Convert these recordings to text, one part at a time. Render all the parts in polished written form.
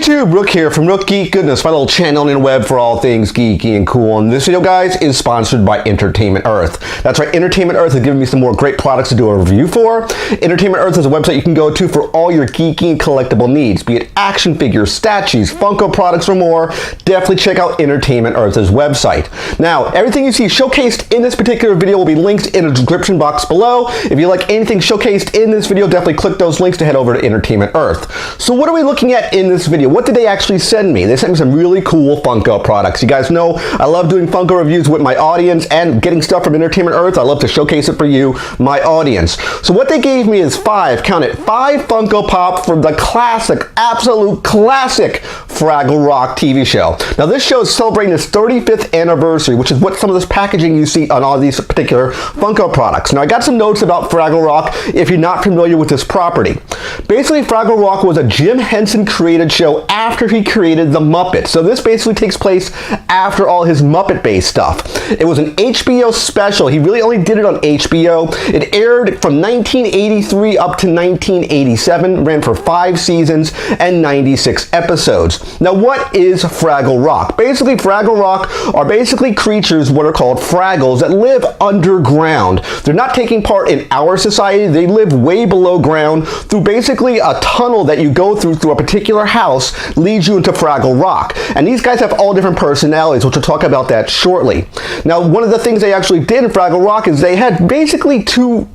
YouTube, Rook here from Rook, Geek, Goodness, my little channel on the web for all things geeky and cool. And this video, guys, is sponsored by Entertainment Earth. That's right, Entertainment Earth is giving me some more great products to do a review for. Entertainment Earth is a website you can go to for all your geeky and collectible needs, be it action figures, statues, Funko products, or more. Definitely check out Entertainment Earth's website. Now, everything you see showcased in this particular video will be linked in the description box below. If you like anything showcased in this video, definitely click those links to head over to Entertainment Earth. So what are we looking at in this video? What did they actually send me? They sent me some really cool Funko products. You guys know I love doing Funko reviews with my audience and getting stuff from Entertainment Earth. I love to showcase it for you, my audience. So what they gave me is five Funko Pop from the classic, absolute classic Fraggle Rock TV show. Now this show is celebrating its 35th anniversary, which is what some of this packaging you see on all these particular Funko products. Now I got some notes about Fraggle Rock if you're not familiar with this property. Basically, Fraggle Rock was a Jim Henson created show after he created the Muppets. So this basically takes place after all his Muppet-based stuff. It was an HBO special. He really only did it on HBO. It aired from 1983 up to 1987, ran for 5 seasons and 96 episodes. Now, what is Fraggle Rock? Basically, Fraggle Rock are basically creatures, what are called Fraggles, that live underground. They're not taking part in our society. They live way below ground through basically a tunnel that you go through a particular house leads you into Fraggle Rock. And these guys have all different personalities, which we'll talk about that shortly. Now, one of the things they actually did in Fraggle Rock is they had basically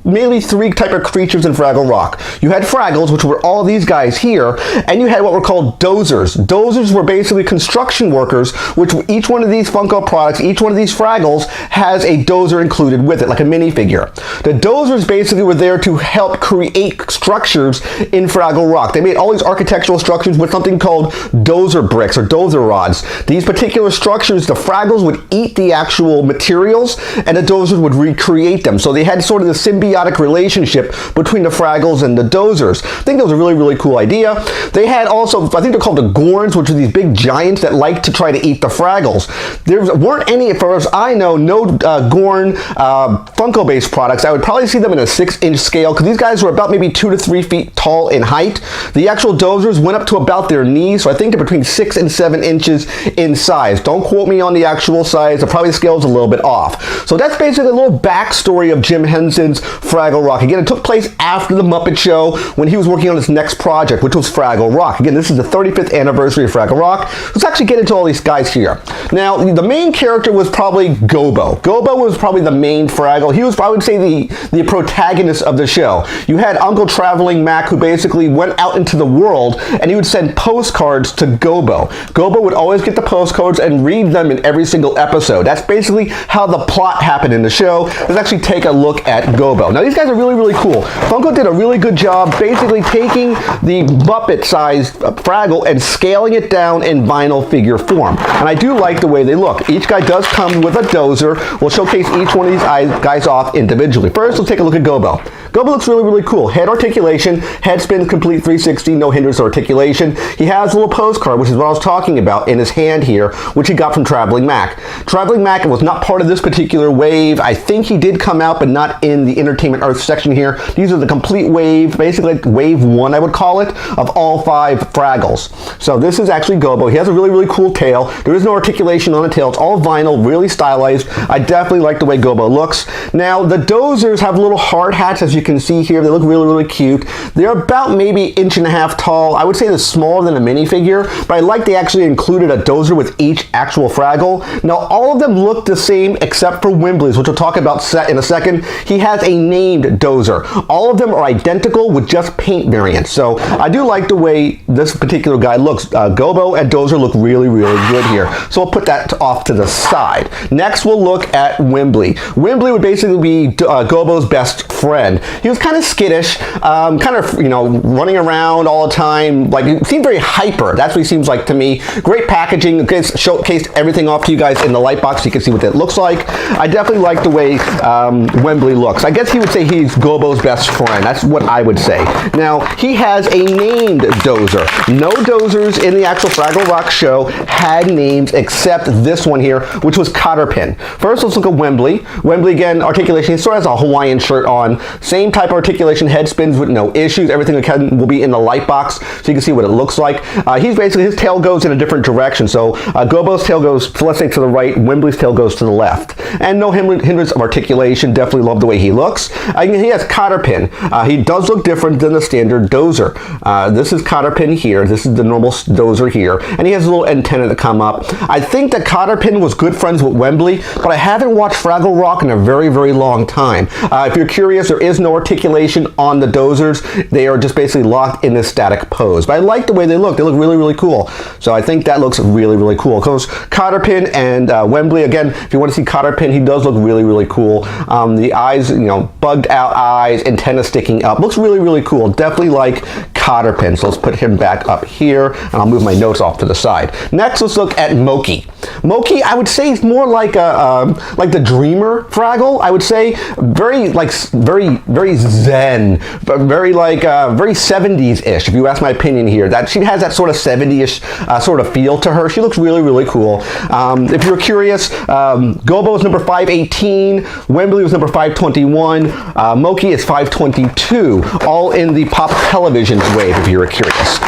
mainly three type of creatures in Fraggle Rock. You had Fraggles, which were all these guys here, and you had what were called dozers. Dozers were basically construction workers, which each one of these Funko products, each one of these Fraggles has a dozer included with it, like a minifigure. The dozers basically were there to help create structures in Fraggle Rock. They made all these architectural structures with something called dozer bricks or dozer rods. These particular structures, the Fraggles would eat the actual materials and the dozers would recreate them. So they had sort of the symbiotic relationship between the Fraggles and the dozers. I think that was a really, really cool idea. They had also, I think they're called the Gorns, which are these big giants that like to try to eat the Fraggles. There weren't any, as far as I know, no Gorn Funko-based products. I would probably see them in a 6-inch scale because these guys were about maybe 2 to 3 feet tall in height. The actual dozers went up to about their knees, so I think they're between 6 and 7 inches in size. Don't quote me on the actual size. The probably scale's a little bit off. So that's basically a little backstory of Jim Henson's Fraggle Rock. Again, it took place after the Muppet Show when he was working on his next project, which was Fraggle Rock. Again, this is the 35th anniversary of Fraggle Rock. Let's actually get into all these guys here. Now, the main character was probably Gobo. Gobo was probably the main Fraggle. He was, I would say, the protagonist of the show. You had Uncle Traveling Mac, who basically went out into the world, and he would send postcards to Gobo. Gobo would always get the postcards and read them in every single episode. That's basically how the plot happened in the show. Let's actually take a look at Gobo. Now, these guys are really, really cool. Funko did a really good job basically taking the Muppet-sized Fraggle and scaling it down in vinyl figure form. And I do like the way they look. Each guy does come with a dozer. We'll showcase each one of these guys off individually. First, let's take a look at Gobo. Gobo looks really, really cool. Head articulation, head spin complete 360, no hindrance or articulation. He has a little postcard, which is what I was talking about, in his hand here, which he got from Traveling Mac. Traveling Mac was not part of this particular wave. I think he did come out, but not in the Entertainment Earth section here. These are the complete wave, basically like wave 1, I would call it, of all 5 Fraggles. So this is actually Gobo. He has a really, really cool tail. There is no articulation on the tail. It's all vinyl, really stylized. I definitely like the way Gobo looks. Now, the dozers have little hard hats, as you can see here. They look really, really cute. They're about maybe 1.5 inches tall. I would say they're smaller than a minifigure, but I like they actually included a dozer with each actual Fraggle. Now, all of them look the same except for Wembley's, which we'll talk about in a second. He has a named dozer. All of them are identical with just paint variants. So I do like the way this particular guy looks. Gobo and dozer look really, really good here. So we'll put that off to the side. Next, we'll look at Wembley. Wembley would basically be Gobo's best friend. He was kind of skittish, kind of, running around all the time. Like, he seemed very hyper. That's what he seems like to me. Great packaging. Showcased everything off to you guys in the light box so you can see what that looks like. I definitely like the way Wembley looks. I guess he would say he's Gobo's best friend. That's what I would say. Now, he has a named dozer. No dozers in the actual Fraggle Rock show had names except this one here, which was Cotterpin. First, let's look at Wembley. Wembley, again, articulation. He sort of has a Hawaiian shirt on. Same same type of articulation, head spins with no issues. Everything again will be in the light box, so you can see what it looks like. He's basically, his tail goes in a different direction. So Gobo's tail goes, let's say, to the right. Wembley's tail goes to the left. And no hindrance of articulation. Definitely love the way he looks. He has cotter pin. He does look different than the standard dozer. This is cotter pin here. This is the normal dozer here. And he has a little antenna that come up. I think that cotter pin was good friends with Wembley, but I haven't watched Fraggle Rock in a very, very long time. If you're curious, there is no articulation on the dozers. They are just basically locked in this static pose. But I like the way they look. They look really, really cool. So I think that looks really, really cool. Because cotter pin and Wembley, again, if you want to see cotter pin, he does look really, really cool. The eyes, you know, bugged out eyes, antenna sticking up. Looks really, really cool. Definitely like cotter pin. So let's put him back up here, and I'll move my notes off to the side. Next, let's look at Mochi. Mochi, I would say, is more like the Dreamer Fraggle. I would say very zen, but very 70s-ish. If you ask my opinion here, that she has that sort of 70s-ish sort of feel to her. She looks really, really cool. If you're curious, Gobo was number 518, Wembley was number 521, Mochi is 522, all in the pop television wave, if you're curious.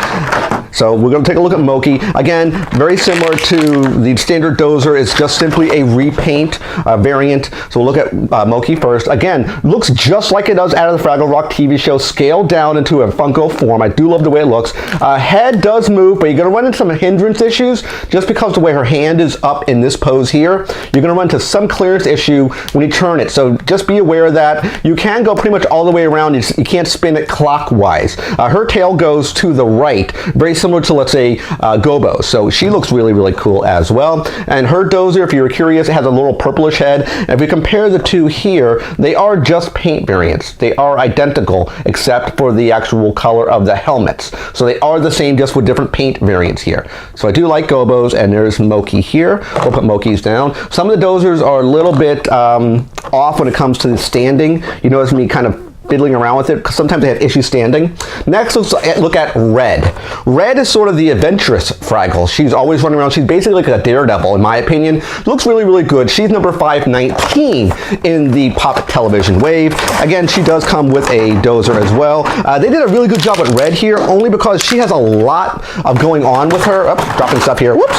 So we're going to take a look at Mochi. Again, very similar to the standard dozer. It's just simply a repaint variant. So we'll look at Mochi first. Again, looks just like it does out of the Fraggle Rock TV show, scaled down into a Funko form. I do love the way it looks. Head does move, but you're going to run into some hindrance issues just because the way her hand is up in this pose here. You're going to run into some clearance issue when you turn it. So just be aware of that. You can go pretty much all the way around. You can't spin it clockwise. Her tail goes to the right, very similar to, let's say, Gobo. So she looks really, really cool as well. And her dozer, if you're curious, it has a little purplish head. And if we compare the two here, they are just paint variants. They are identical, except for the actual color of the helmets. So they are the same, just with different paint variants here. So I do like Gobos, and there's Mochi here. We'll put Mochis down. Some of the dozers are a little bit off when it comes to the standing. You notice me kind of fiddling around with it because sometimes they have issues standing. Next, let's look at Red. Red is sort of the adventurous Fraggle. She's always running around. She's basically like a daredevil, in my opinion. Looks really, really good. She's number 519 in the pop television wave. Again, she does come with a dozer as well. They did a really good job with Red here, only because she has a lot of going on with her. Oops, dropping stuff here. Whoops.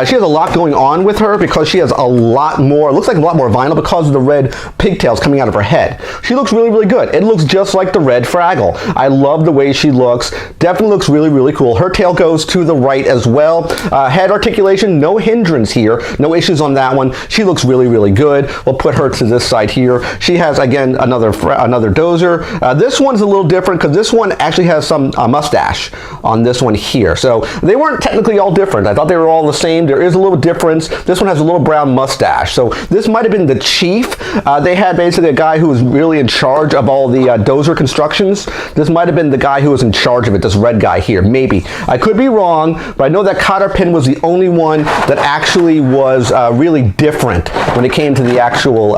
She has a lot going on with her because she has a lot more, looks like a lot more vinyl because of the red pigtails coming out of her head. She looks really, really good. It looks just like the red Fraggle. I love the way she looks. Definitely looks really, really cool. Her tail goes to the right as well. Head articulation, no hindrance here. No issues on that one. She looks really, really good. We'll put her to this side here. She has, again, another dozer. This one's a little different because this one actually has some mustache on this one here. So they weren't technically all different. I thought they were all the same. There is a little difference. This one has a little brown mustache. So this might have been the chief. They had basically a guy who was really in charge of all the dozer constructions. This might have been the guy who was in charge of it, this red guy here, maybe. I could be wrong, but I know that cotter pin was the only one that actually was really different when it came to the actual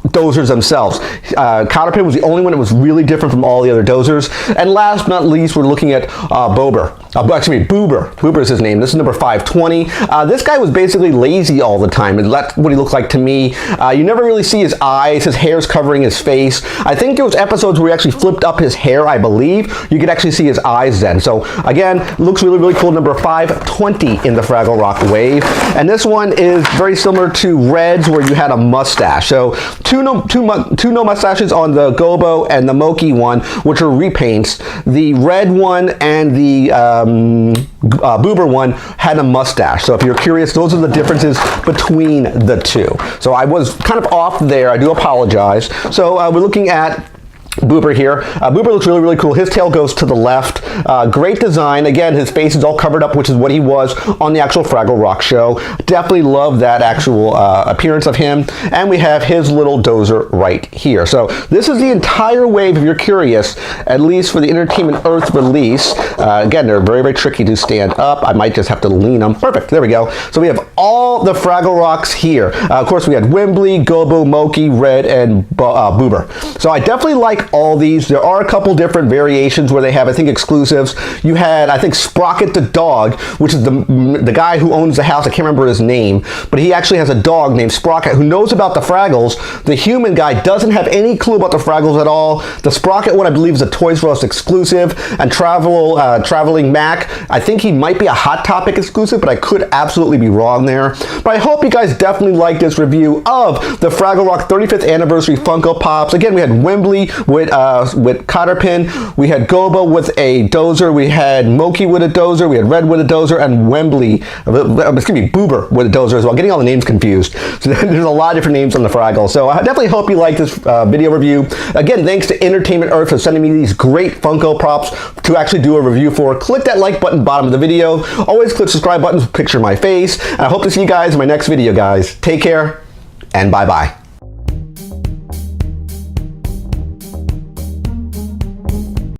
dozers themselves. Cotter pin was the only one that was really different from all the other dozers. And last but not least, we're looking at Boober. Boober is his name. This is number 520. This guy was basically lazy all the time, and that's what he looked like to me. You never really see his eyes. His hair's covering his face. I think there was episodes where he actually flipped up his hair, I believe. You could actually see his eyes then. So again, looks really, really cool. Number 520 in the Fraggle Rock wave. And this one is very similar to Red's, where you had a mustache. So two no mustaches on the Gobo and the Mochi one, which are repaints. The red one and the Boober one had a mustache. So if you're curious, those are the differences between the two. So I was kind of off there. I do apologize. So we're looking at Boober here. Boober looks really, really cool. His tail goes to the left. Great design. Again, his face is all covered up, which is what he was on the actual Fraggle Rock show. Definitely love that actual appearance of him. And we have his little dozer right here. So this is the entire wave, if you're curious, at least for the Entertainment Earth release. Again, they're very, very tricky to stand up. I might just have to lean them. Perfect. There we go. So we have all the Fraggle Rocks here. Of course, we had Wembley, Gobo, Mochi, Red, and Boober. So I definitely like like all these. There are a couple different variations where they have, I think, exclusives. You had, I think, Sprocket the dog, which is the guy who owns the house. I can't remember his name, but he actually has a dog named Sprocket who knows about the Fraggles. The human guy doesn't have any clue about the Fraggles at all. The Sprocket one, I believe, is a Toys R Us exclusive, and Traveling Mac, I think he might be a Hot Topic exclusive, but I could absolutely be wrong there. But I hope you guys definitely like this review of the Fraggle Rock 35th Anniversary Funko Pops. Again, we had Wembley with Cotterpin, we had Gobo with a dozer, we had Mochi with a dozer, we had Red with a dozer, and Wembley, Boober with a dozer as well. Getting all the names confused. So there's a lot of different names on the Fraggle. So I definitely hope you like this video review. Again, thanks to Entertainment Earth for sending me these great Funko Pops to actually do a review for. Click that like button bottom of the video. Always click subscribe button to picture my face. And I hope to see you guys in my next video, guys. Take care and bye-bye.